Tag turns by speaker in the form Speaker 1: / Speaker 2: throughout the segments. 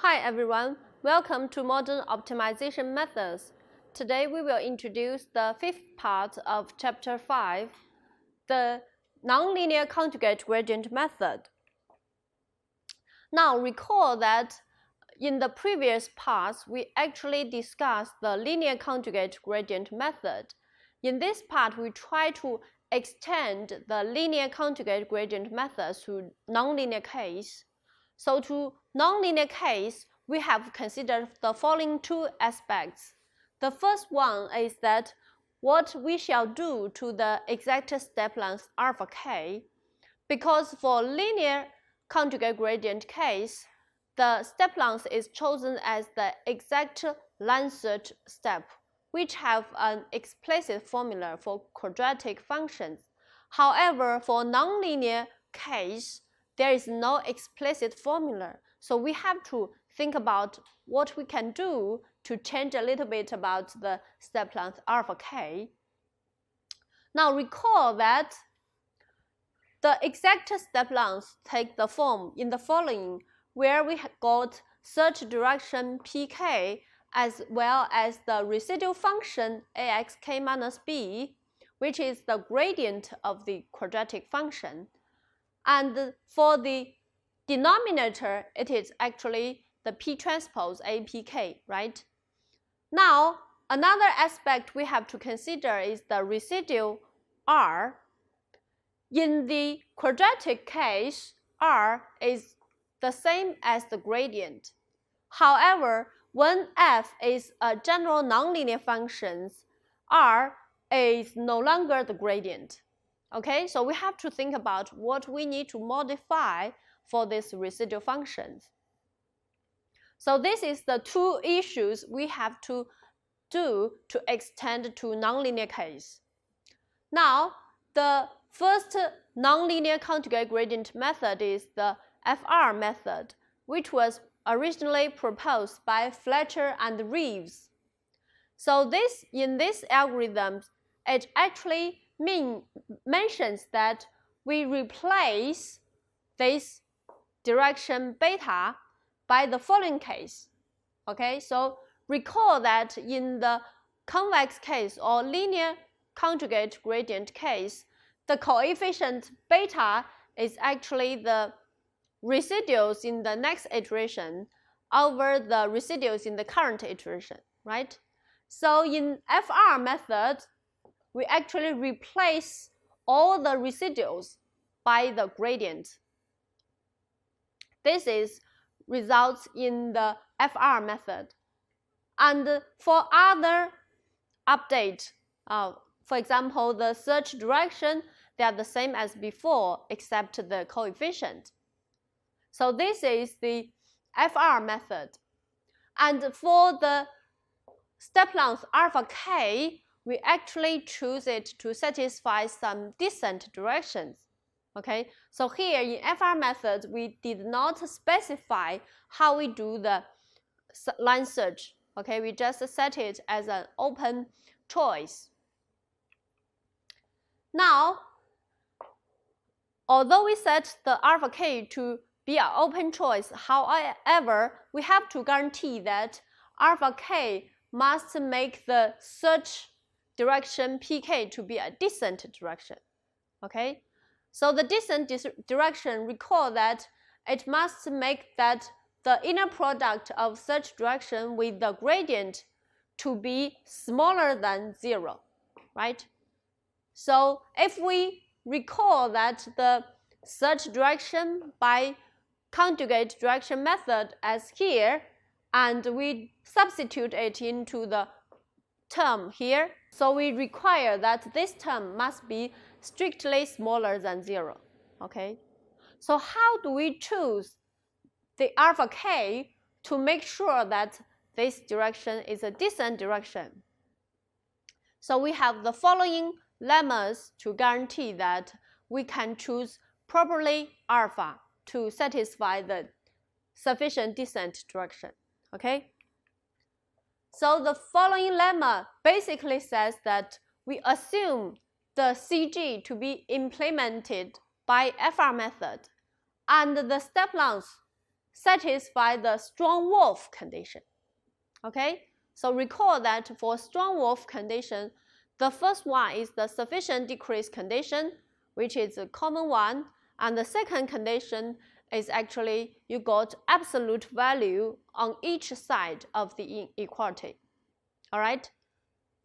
Speaker 1: Hi everyone, welcome to Modern Optimization Methods. Today we will introduce the fifth part of Chapter 5, the nonlinear conjugate gradient method. Now recall that in the previous parts we actually discussed the linear conjugate gradient method. In this part we try to extend the linear conjugate gradient method to nonlinear case. So to nonlinear case, we have considered the following two aspects. The first one is that what we shall do to the exact step length alpha k, because for linear conjugate gradient case, the step length is chosen as the exact length step, which have an explicit formula for quadratic functions. However, for nonlinear case, there is no explicit formula, so we have to think about what we can do to change a little bit about the step length alpha k. Now recall that the exact step length take the form in the following, where we got search direction pk as well as the residual function axk minus b, which is the gradient of the quadratic function. And for the denominator, it is actually the p transpose apk, right? Now, another aspect we have to consider is the residual r. In the quadratic case, r is the same as the gradient. However, when f is a general nonlinear function, r is no longer the gradient. Okay, so we have to think about what we need to modify for these residual functions. So this is the two issues we have to do to extend to nonlinear case. Now, the first nonlinear conjugate gradient method is the FR method, which was originally proposed by Fletcher and Reeves. So in this algorithm, it actually mentions that we replace this direction beta by the following case. Okay, so recall that in the convex case or linear conjugate gradient case, the coefficient beta is actually the residuals in the next iteration over the residuals in the current iteration, right? So in FR method, we actually replace all the residuals by the gradient. This results in the FR method. And for other update, for example, the search direction, they are the same as before except the coefficient. So this is the FR method. And for the step length alpha k, we actually choose it to satisfy some descent directions. Okay, so here in FR method, we did not specify how we do the line search. Okay, we just set it as an open choice. Now, although we set the alpha k to be an open choice, however, we have to guarantee that alpha k must make the search direction pk to be a descent direction. Okay, so the descent direction, recall that it must make that the inner product of search direction with the gradient to be smaller than 0, right? So if we recall that the search direction by conjugate direction method as here, and we substitute it into the term here, so we require that this term must be strictly smaller than 0. Okay, so how do we choose the alpha k to make sure that this direction is a descent direction? So we have the following lemmas to guarantee that we can choose properly alpha to satisfy the sufficient descent direction. Okay, so the following lemma basically says that we assume the CG to be implemented by FR method, and the step length satisfy the strong wolf condition. Okay, so recall that for strong wolf condition, the first one is the sufficient decrease condition, which is a common one, and the second condition is actually you got absolute value on each side of the inequality. All right,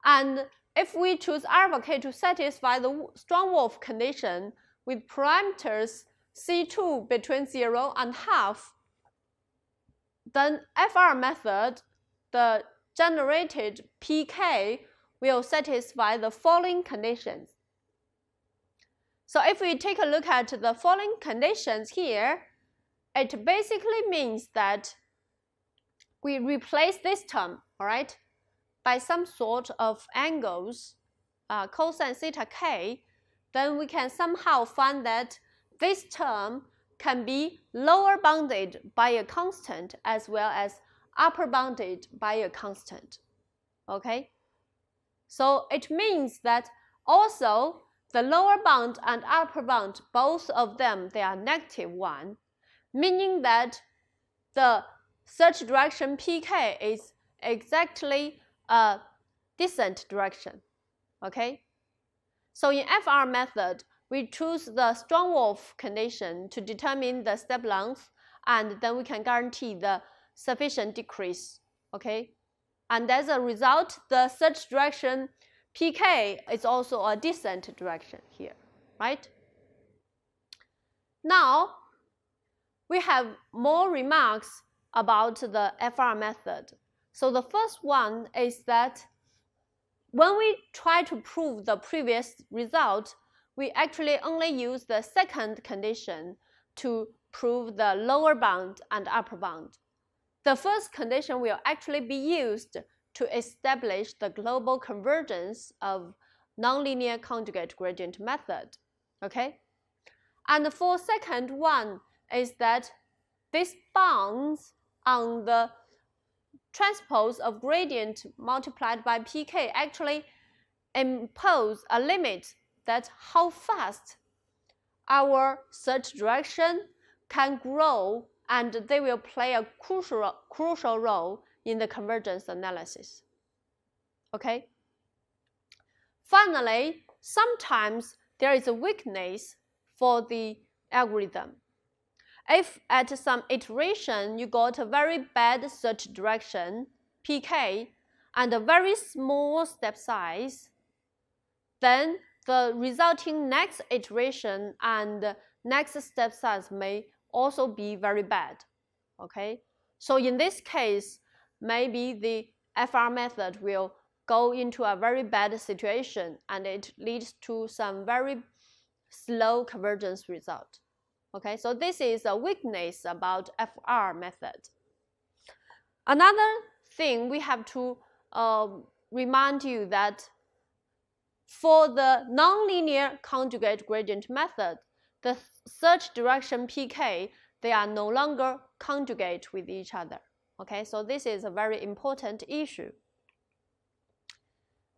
Speaker 1: and if we choose alpha k to satisfy the strong wolf condition with parameters C2 between 0 and half, then FR method, the generated PK, will satisfy the following conditions. So if we take a look at the following conditions here, it basically means that we replace this term, all right, by some sort of angles, cosine theta k, then we can somehow find that this term can be lower bounded by a constant as well as upper bounded by a constant. Okay? So it means that also the lower bound and upper bound, both of them, they are -1, meaning that the search direction PK is exactly a descent direction. Okay? So in FR method, we choose the strong wolf condition to determine the step length, and then we can guarantee the sufficient decrease. Okay? And as a result, the search direction PK is also a descent direction here, right? Now, we have more remarks about the FR method. So the first one is that when we try to prove the previous result, we actually only use the second condition to prove the lower bound and upper bound. The first condition will actually be used to establish the global convergence of nonlinear conjugate gradient method. Okay? And for second one is that this bounds on the transpose of gradient multiplied by PK actually impose a limit that how fast our search direction can grow, and they will play a crucial role in the convergence analysis. Okay? Finally, sometimes there is a weakness for the algorithm. If at some iteration you got a very bad search direction, PK, and a very small step size, then the resulting next iteration and next step size may also be very bad. Okay? So in this case, maybe the FR method will go into a very bad situation and it leads to some very slow convergence result. Okay, so this is a weakness about FR method. Another thing we have to remind you that for the nonlinear conjugate gradient method, the search direction PK, they are no longer conjugate with each other. Okay, so this is a very important issue.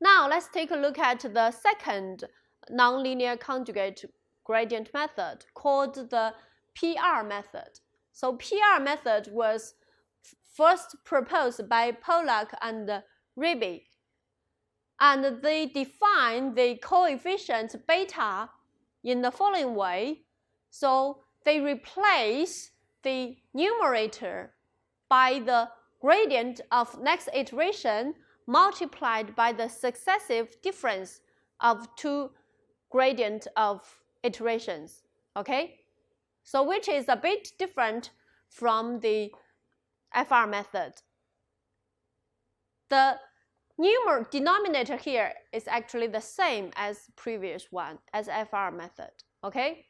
Speaker 1: Now let's take a look at the second nonlinear conjugate gradient method called the PR method. So PR method was first proposed by Pollack and Ribby, and they define the coefficient beta in the following way. So they replace the numerator by the gradient of next iteration multiplied by the successive difference of two gradient of iterations. Okay, so which is a bit different from the FR method. The denominator here is actually the same as previous one, as FR method. Okay,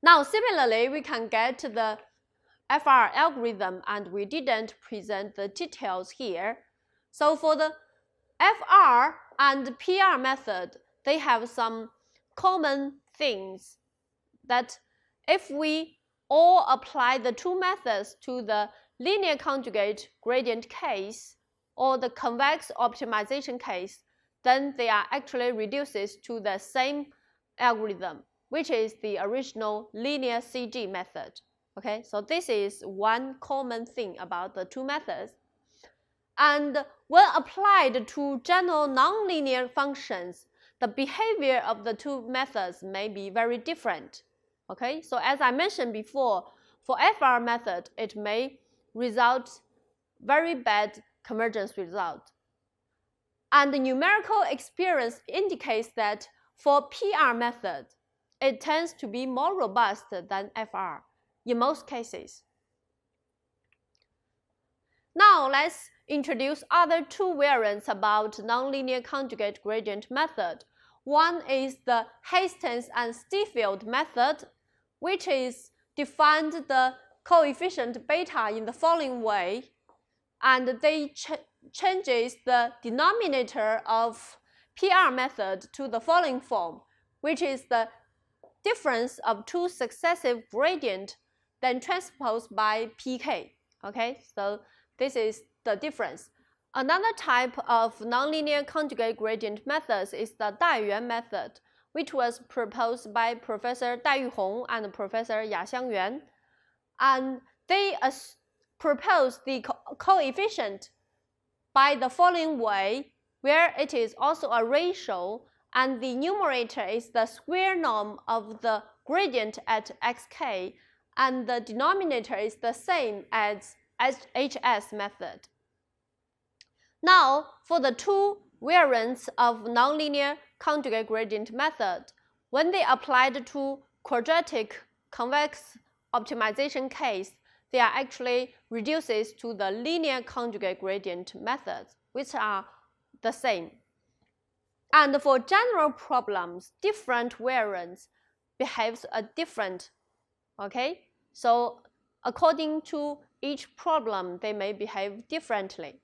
Speaker 1: now similarly we can get the FR algorithm, and we didn't present the details here. So for the FR and PR method, they have some common things that if we all apply the two methods to the linear conjugate gradient case or the convex optimization case, then they are actually reduces to the same algorithm, which is the original linear CG method. Okay, so this is one common thing about the two methods. And when applied to general nonlinear functions, the behavior of the two methods may be very different. Okay, so as I mentioned before, for FR method, it may result very bad convergence result. And the numerical experience indicates that for PR method, it tends to be more robust than FR in most cases. Now let's introduce other two variants about nonlinear conjugate gradient method. One is the Hastings and Stiefeld method, which is defined the coefficient beta in the following way, and they changes the denominator of PR method to the following form, which is the difference of two successive gradients then transposed by pk. Okay, so this is the difference. Another type of nonlinear conjugate gradient methods is the Daiyuan method, which was proposed by Professor Dai Yuhong and Professor Yaxiang Yuan. And they propose the coefficient by the following way, where it is also a ratio, and the numerator is the square norm of the gradient at xk, and the denominator is the same as HS method. Now, for the two variants of nonlinear conjugate gradient method, when they applied to quadratic convex optimization case, they are actually reduces to the linear conjugate gradient methods, which are the same. And for general problems, different variants behaves different. Okay, so according to each problem, they may behave differently.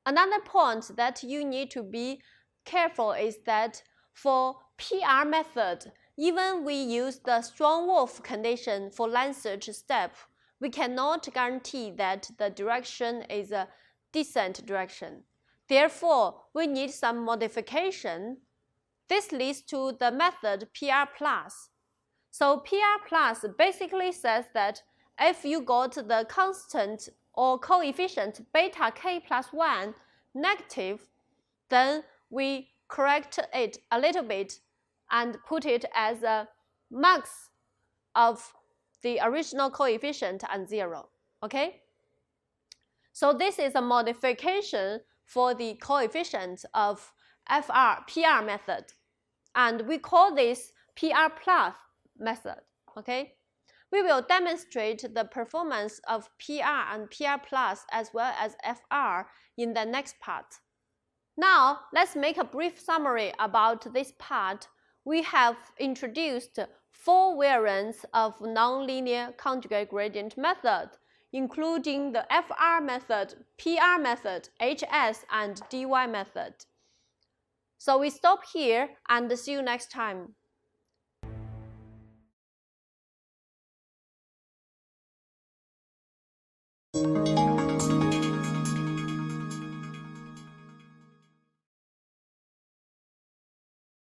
Speaker 1: Another point that you need to be careful is that for PR method, even we use the strong Wolf condition for line search step, we cannot guarantee that the direction is a descent direction. Therefore, we need some modification. This leads to the method PR+. So PR+ basically says that if you got the constant or coefficient beta k plus 1 negative, then we correct it a little bit and put it as a max of the original coefficient and 0. Okay? So this is a modification for the coefficient of PR method, and we call this PR+ method. Okay? We will demonstrate the performance of PR and PR+ as well as FR in the next part. Now, let's make a brief summary about this part. We have introduced 4 variants of nonlinear conjugate gradient method, including the FR method, PR method, HS, and DY method. So we stop here and see you next time.